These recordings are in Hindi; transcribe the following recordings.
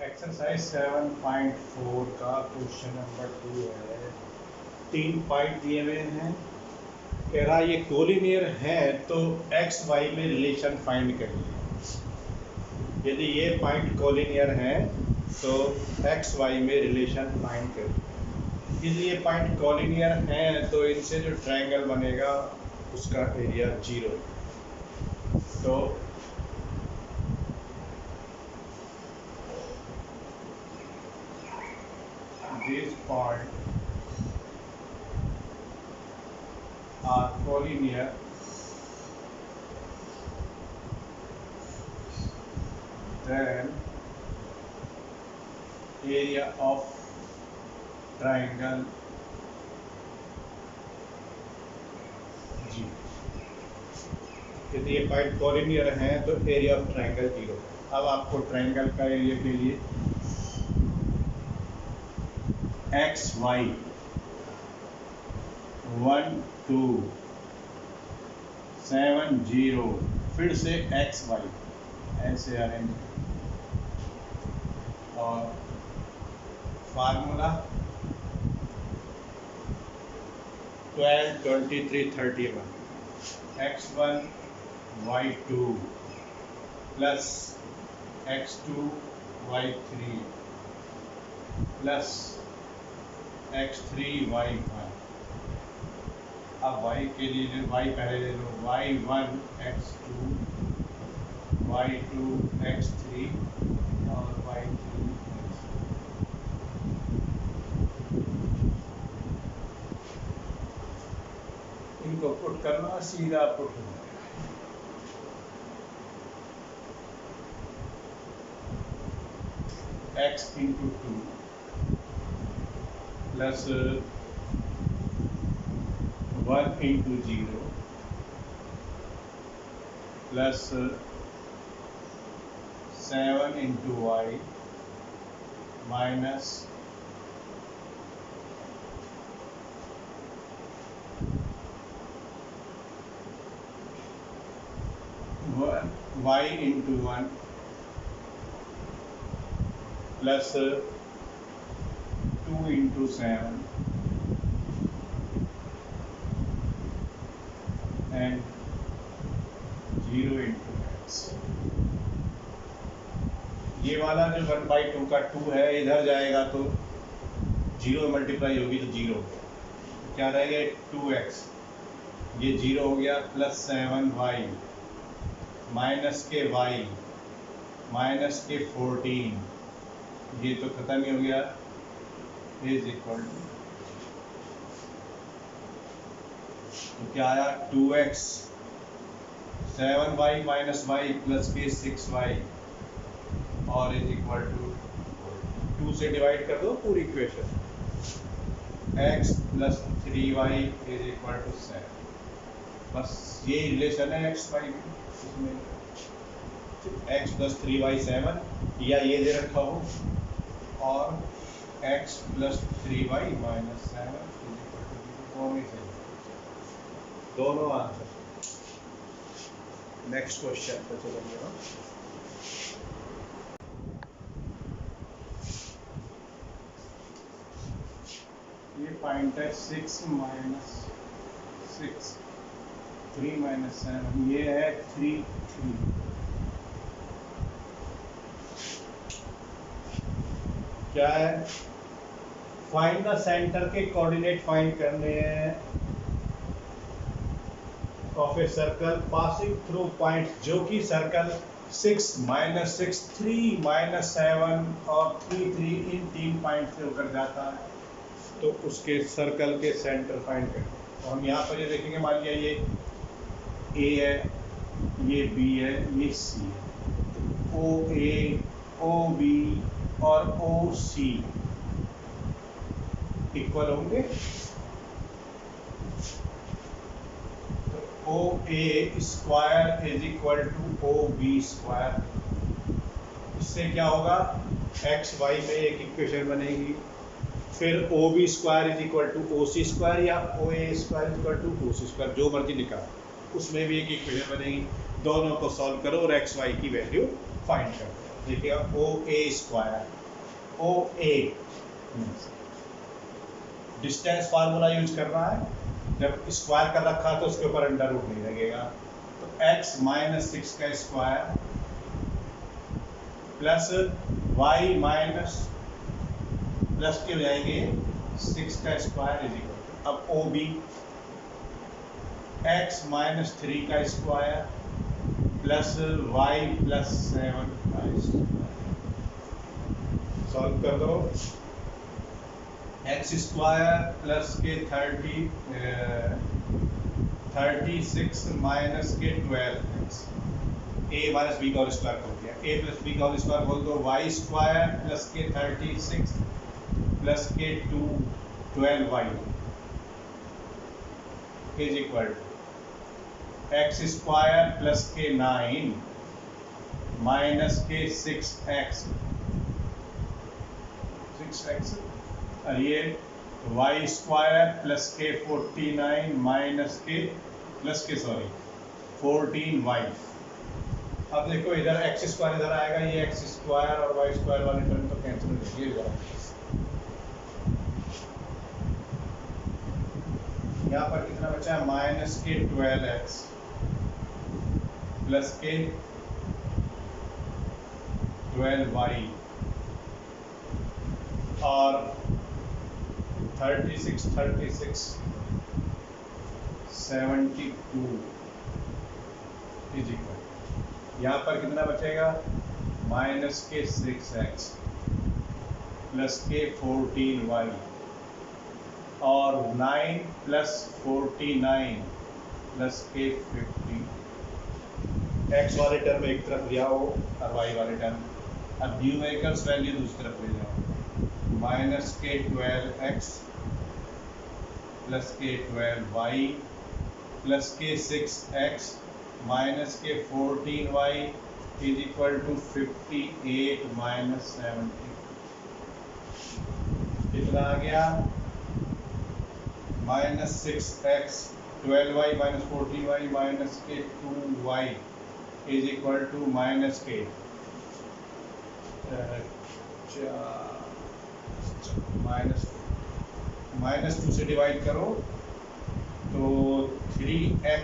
एक्सरसाइज 7.4 का क्वेश्चन नंबर 2 है। 3 पॉइंट दिए हुए हैं। कह रहा ये कोलिनियर है तो एक्स वाई में रिलेशन फाइंड करिए। यदि ये पॉइंट कोलिनियर है तो एक्स वाई में रिलेशन फाइंड करिए। यदि ये पॉइंट कोलिनियर है तो इनसे जो ट्रायंगल बनेगा उसका एरिया 0। तो this point are collinear then area of triangle G। यदि ये पॉइंट कोलिनियर है तो एरिया ऑफ ट्रायंगल 0। अब आपको ट्रायंगल का एरिया के लिए एक्स वाई 1 2 7 0 फिर से एक्स वाई ऐसे अरेंज और formula 12 23 31 x1 y2 plus x2 y3 plus x3 y1। अब y के लिए y पहले ले लो, y1 x2 y2 x3 और y3 इनको पुट करना सीधा पुट हो जाएगा। x into 2 plus 1 into 0 plus 7 into y minus y into 1 plus 2 into 7 and 0 into x. ये वाला जो 1/2 का 2 है इधर जाएगा तो 0 मल्टीप्लाई होगी तो 0 क्या रहेगा 2x। ये 0 हो गया प्लस 7y माइनस के y माइनस के 14 ये तो खत्म ही हो गया इज इक्वल टू तो क्या आया 2x 7y minus Y plus के 6y और इज इक्वल टू 2 से डिवाइड कर दो पूरी equation x plus 3y is equal to 7। बस ये रिलेशन है एक्स वाई में। इसमें x प्लस 3y 7 या ये दे रखा हो और x प्लस 3y माइनस 7 दोनों आंसर। नेक्स्ट क्वेश्चन पर चलेंगे हम। ये पॉइंट है 6 माइनस 6 3 माइनस 7 ये है 3 3। क्या है फाइंड द सेंटर के कोऑर्डिनेट फाइंड करने हैं of a circle passing through point जो कि सर्कल 6 माइनस 6 3 माइनस 7 और 3 3 इन 3 पॉइंट से होकर जाता है तो उसके सर्कल के सेंटर फाइंड करें। तो हम यहाँ पर ये देखेंगे मान लिया ये ए है ये बी है ये सी है ओ ए ओ बी और ओ सी इक्वल होंगे तो O A square is equal to O B square. इससे क्या होगा एक्स वाई में एक इक्वेशन बनेगी फिर O B square is equal to O C square या O A square is equal to O C square जो मर्जी निकालो उसमें भी एक इक्वेशन बनेगी। दोनों को सॉल्व करो और एक्स वाई की वैल्यू फाइंड करो। देखिएगा O A square, O A distance formula use करना है, जब स्क्वायर कर रखा है तो उसके ऊपर अंडर रूट नहीं लगेगा। तो x माइनस 6 का square plus y minus plus के हो जाएंगे 6 का स्क्वायर इज इक्वल। अब ओ बी x माइनस 3 का स्क्वायर प्लस y प्लस 7 का स्क्वायर। सॉल्व कर दो। एक्स स्क्वायर प्लस के 36 माइनस के 12x, ए माइनस बी का होल स्क्वायर हो गया, ए प्लस बी का होल स्क्वायर बोल दो, वाई स्क्वायर प्लस के 36 plus k 12y is equal to x square plus k 9 minus के 6x और ये वाई स्क्वायर प्लस के 49 माइनस के प्लस के 14y। अब देखो इधर एक्स स्क्वायर इधर आएगा, ये एक्स स्क्वायर और वाई स्क्वायर वाले टर्म तो कैंसिल हो जाएगा। यहाँ पर कितना बचा है, माइनस के 12x प्लस के 12y और 36 72 इज इक्वल। यहाँ पर कितना बचेगा, माइनस के 6x प्लस के 14y और 9 प्लस 49 प्लस के 50। एक्स वाले टर्म एक तरफ ले आओ और वाई वाले टर्म, अब न्यूमेरिकल्स वैल्यू दूसरी तरफ ले जाओ। माइनस के 12x plus k 12y plus के 6x माइनस के 14y is equal to 58 minus 70। कितना आ गया, minus 6x 12y minus 14y minus k 2y is equal to minus k minus 2 से डिवाइड करो तो 3x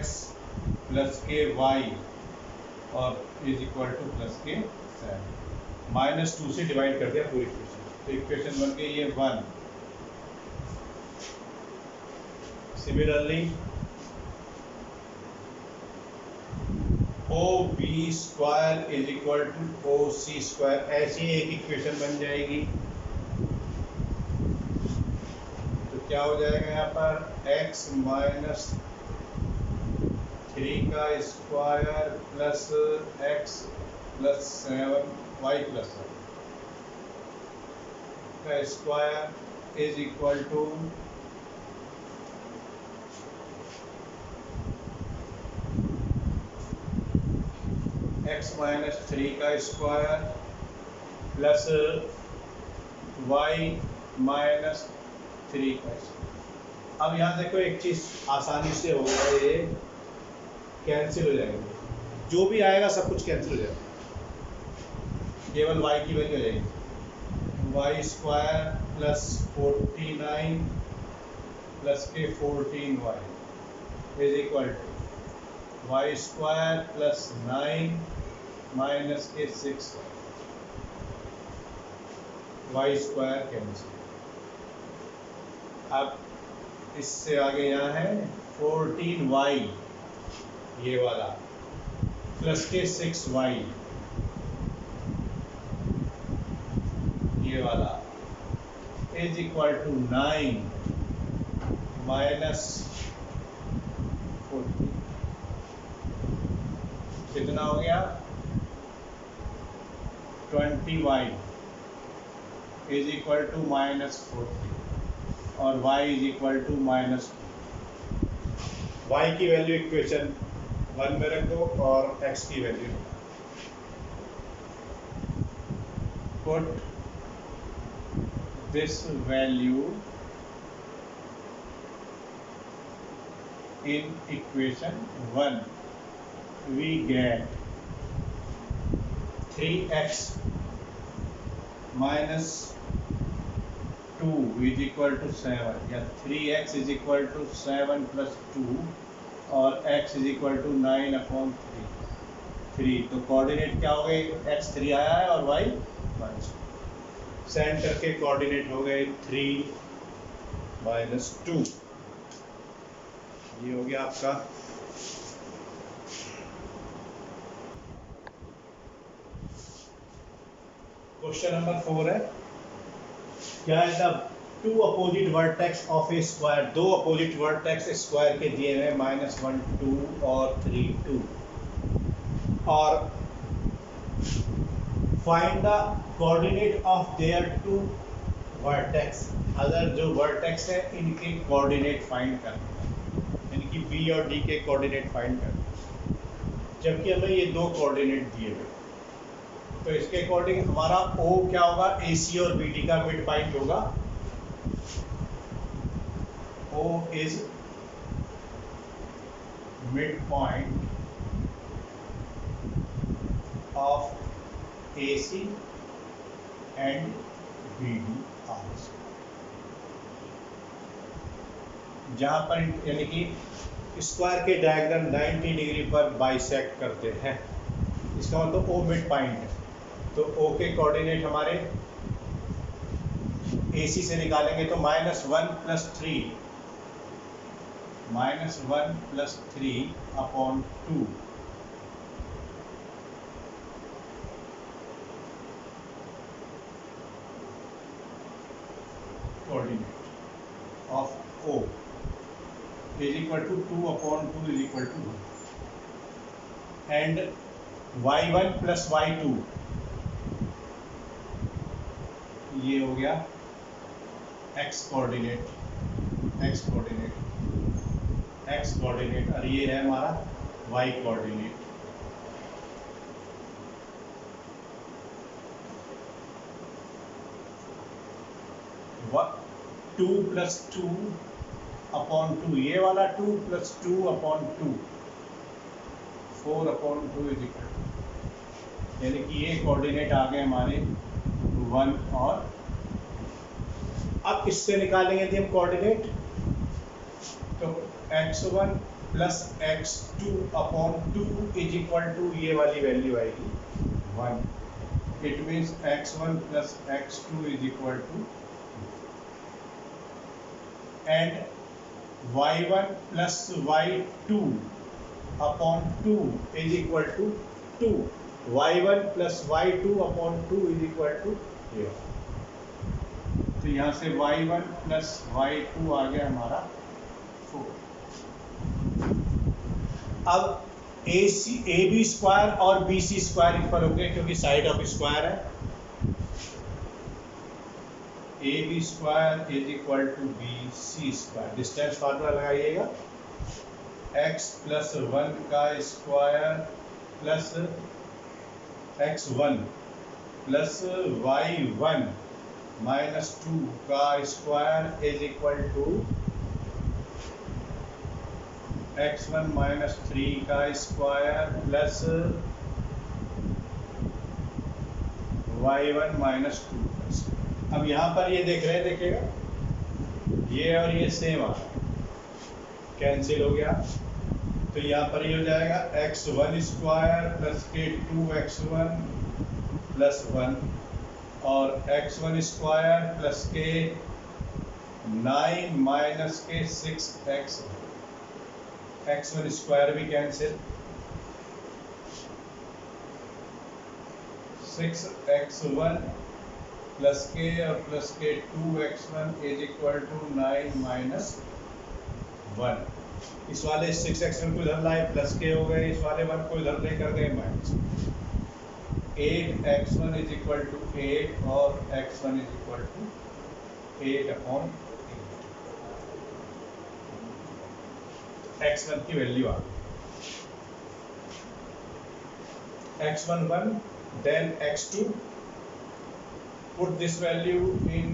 प्लस के y और इज इक्वल टू प्लस के 7। माइनस 2 से डिवाइड कर दिया पूरी इक्वेशन, तो इक्वेशन बन गई ये 1। Similarly O B square is equal to O C square, ऐसी एक इक्वेशन बन जाएगी। तो क्या हो जाएगा यहाँ पर, x माइनस 3 का square plus x plus 7y प्लस 7 का square is equal to x minus 3 का स्क्वायर प्लस y माइनस 3 का स्क्वायर। अब यहाँ देखो एक चीज़ आसानी से होगा, ये कैंसिल हो जाएगी, जो भी आएगा सब कुछ कैंसिल हो जाएगा, केवल y की वैल्यू आ जाएगी। Y square plus 49 plus k 14y is equal to y square plus 9 minus k 6 Y square cancel. अब इससे आगे यहाँ है 14y ये वाला प्लस के 6y ये वाला इज इक्वल टू 9 माइनस 14। कितना हो गया, 20y is equal to minus 40 और y is equal to minus 2। y की वैल्यू इक्वेशन 1 में रख दो और x की value put this value in equation 1, we get 3x minus 2 is equal to 7 या 3x is equal to 7 plus 2 और x इज इक्वल टू 9/3। तो कोऑर्डिनेट क्या हो गए, x 3 आया है और y 1। सेंटर के कोऑर्डिनेट हो गए 3 माइनस 2। ये हो गया आपका क्वेश्चन नंबर 4 है। क्या है the two opposite vertex of a square, दो अपोजिट वर्टेक्स स्क्वायर के दिए हुए -1 2 और 3 2 और find the coordinate of their two vertex. अगर जो वर्टेक्स है इनके कोऑर्डिनेट फाइंड करना है, इनकी बी और डी के कोऑर्डिनेट फाइंड करना है, जबकि हमें ये दो कोऑर्डिनेट दिए हुए। तो इसके अकॉर्डिंग हमारा O क्या होगा, AC और BD का मिड पॉइंट होगा। O is mid point of AC and BD also, जहां पर यानी कि स्क्वायर के डायग्राम 90 डिग्री पर बाइसेक्ट करते हैं, इसका मतलब O मिड पॉइंट है। तो O के कोऑर्डिनेट हमारे AC से निकालेंगे तो -1 + 3 upon 2 coordinate of O is equal to 2 upon 2 is equal to 1 and y1 + y2 ये हो गया x कोऑर्डिनेट और ये है हमारा y coordinate. Two plus 2 upon 2, ये वाला 2 + 2 upon 2 4 upon 2 is equal to, यानी कि ये कोऑर्डिनेट आ गए हमारे 1 और। अब इससे निकालेंगे यदि हम कोऑर्डिनेट तो x1 + x2 upon 2 is equal to ये वाली वैल्यू आएगी 1। It means x1 + x2 is equal to, and y1 + y2 upon 2 is equal to 2। y1 + y2 upon 2 is equal to 0। तो यहाँ से y1 + y2 आ गया हमारा 4। अब AB स्क्वायर और BC स्क्वायर इक्वल हो गए क्योंकि साइड ऑफ स्क्वायर है। AB square is equal to BC square. Distance formula लगाइएगा, x + 1 का स्क्वायर प्लस x1 + y1 - 2 का square is equal to x1 - 3 का स्क्वायर प्लस y1 - 2 का स्क्वायर। अब यहाँ पर ये देख रहे हैं, देखिएगा ये और ये सेम आ रहा है, कैंसिल हो गया। तो यहाँ पर ये हो जाएगा x1 स्क्वायर प्लस के 2x1 + 1 और x1 स्क्वायर प्लस के 9 - के 6x, x1 स्क्वायर भी कैंसिल, 6x1 प्लस के और प्लस के 2x1 इज इक्वल टू 9 - 1। इस वाले 6x1 को इधर लाए, प्लस के हो गए, इस वाले 1 को इधर लेकर गए minus. 8x1 is equal to 8 और x1 is equal to 8/8। x1 की वैल्यू आ गई, x1 1, then x2, put this value in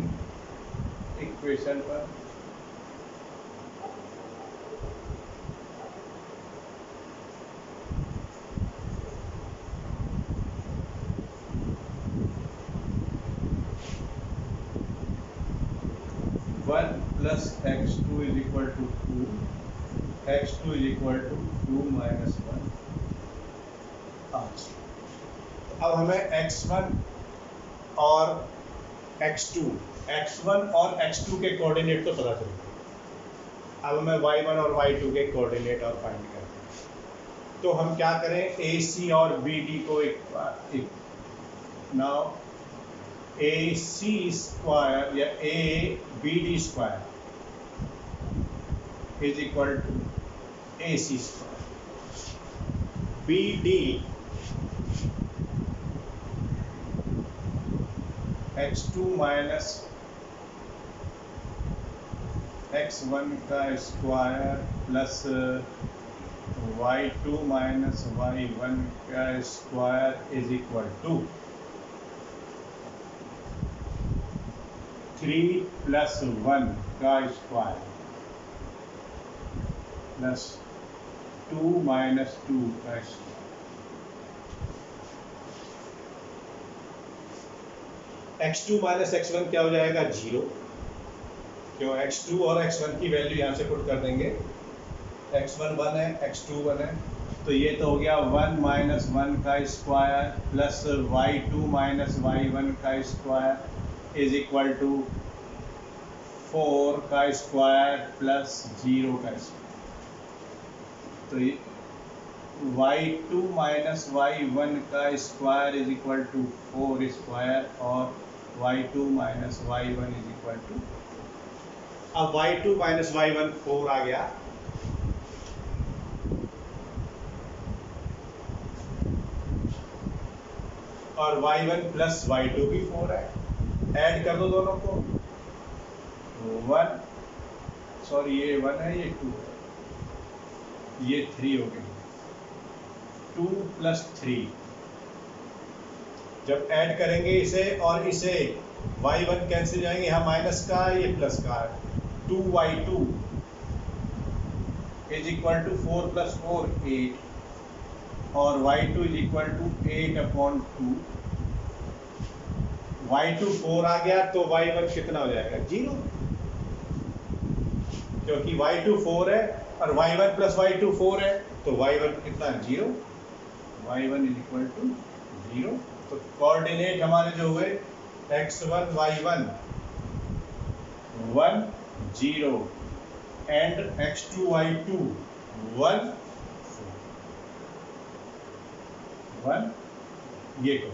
equation 1। 1 plus x2 is equal to 2, x2 is equal to 2 minus 1। अब हमें x1 और x1 और x2 के कोऑर्डिनेट तो पता चल गए। अब हमें y1 और y2 के कोऑर्डिनेट और फाइंड करना है। तो हम क्या करें, AC और BD को एक नाउ AC स्क्वायर या ABD square is equal to AC square, BD x2 minus x1 का square plus y2 minus y1 का square is equal to 3 plus 1 का स्क्वायर प्लस 2 माइनस 2 का स्क्वायर। x2 माइनस x1 क्या हो जाएगा, 0, क्यों x2 और x1 की वैल्यू यहाँ से पुट कर देंगे। x1 1 है, x2 1 है, तो ये तो हो गया 1 माइनस 1 का square plus y2 minus y1 का स्क्वायर इज इक्वल टू 4 का स्क्वायर प्लस 0 का स्क्वायर। तो ये y2 माइनस y1 का square is equal to 4 square और y2 minus y1 is equal to, अब y2 माइनस y1 4 आ गया, और y1 प्लस y2 भी 4 है। ऐड कर दो दोनों को, 1 सॉरी ये 1 है, ये 2 है, ये 3 हो गए, 2 प्लस 3। जब ऐड करेंगे इसे और इसे, y1 कैंसिल जाएंगे, यहाँ माइनस का है, ये प्लस का है, 2y2 is equal to 4 plus 4 8 और y2 is equal to 8/2। y2 4 आ गया तो y1 कितना हो जाएगा, 0, क्योंकि y2 4 है और y1 प्लस y2 4 है, तो y1 कितना है, 0, y1 इज इक्वल टू 0। तो कोऑर्डिनेट हमारे जो हुए x1 y1 1 0 and x2 y2 1 1, ये को